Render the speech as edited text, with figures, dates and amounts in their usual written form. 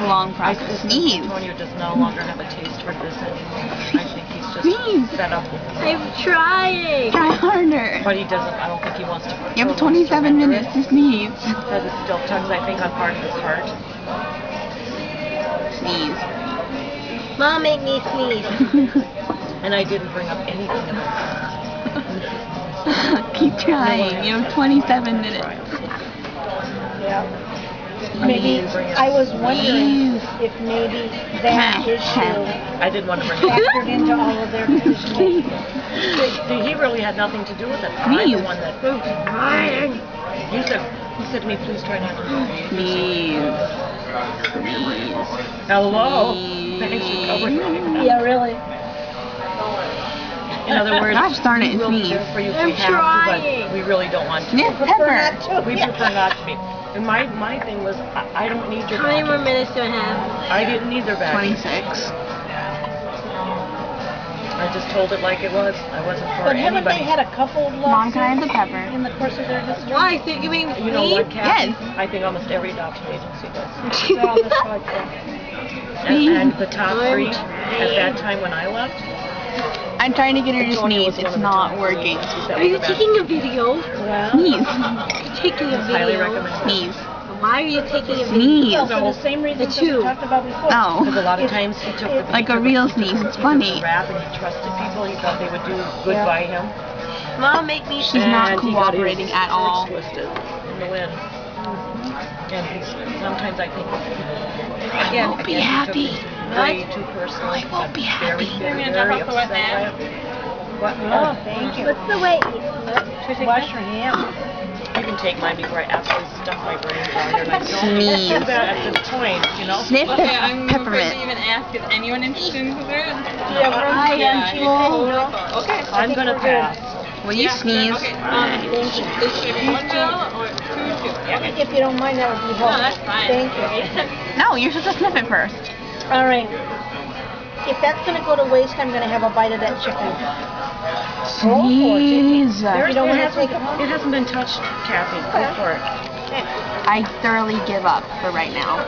long process. Sneeze. Antonio does no longer have a taste for this anymore. I think he's just Sneeze. fed up with it. I'm trying. Try harder. But he doesn't, I don't think he wants to. You have 27 minutes to sneeze. Because it still tugs, I think, on part of his heart. Sneeze. Mom made me sneeze. And I didn't bring up anything about that. Keep trying. You have 27 minutes. Yeah. Maybe, I was wondering if maybe that issue I didn't want to bring it up. factored into all of their decision making. He really had nothing to do with it. I'm the one that. He said to me, please try not to. Sneeze. Hello. Thanks for covering me. Yeah, really. In other words, Gosh darn it, we will be sneeze. there for you if I'm we have to, trying. but we really don't want to. Sniff pepper. We prefer not to be. And my thing was, I don't need your How many more backing. minutes do I have? I didn't need their backing. 26. I just told it like it was. I wasn't for But haven't anybody. they had a couple of Mom, can I have the lawsuits pepper? in the course of their history? Why? So you mean You know me? what, Kathy? Yes. I think almost every adoption agency does. Well, that's probably true. And the top three at that time when I left, I'm trying to get her to Antonio was sneeze. one It's of the not top working. agencies that Are was you the best. taking a video? Well, Sneeze. You're taking a Highly video. recommend. Sneeze. Why are you taking a Sneeze. video? well, for the same reasons that we two. talked about before. Oh. Because a lot of times he took the Like a real sneeze. It's funny. rap and he trusted people. He thought they would do good Yeah. by him. Mom, make me She's not And he got his cooperating at all. shorts twisted in the wind. And sometimes I think, again, won't be he took happy. it way too personally. I won't be Very, happy. very, very upset by it. What? Oh, thank you. What's the weight? Wash your hands. You can take mine before I absolutely stuff my brains out here. And I don't Sneeze. do that at this point, you know? Sniff Okay, I'm afraid to peppermint. even ask, is anyone interested in dessert? I am too. Okay. I'm gonna pass. Will you sneeze? Okay, is it one bill or two? Okay. If you don't mind, that would be helpful. No, that's fine. Thank you. No, you're supposed to sniff it first. All right. If that's going to go to waste, I'm going to have a bite of that chicken. Sneeze. You don't want to take it home? It hasn't been touched, Kathy. Go for it. I thoroughly give up for right now.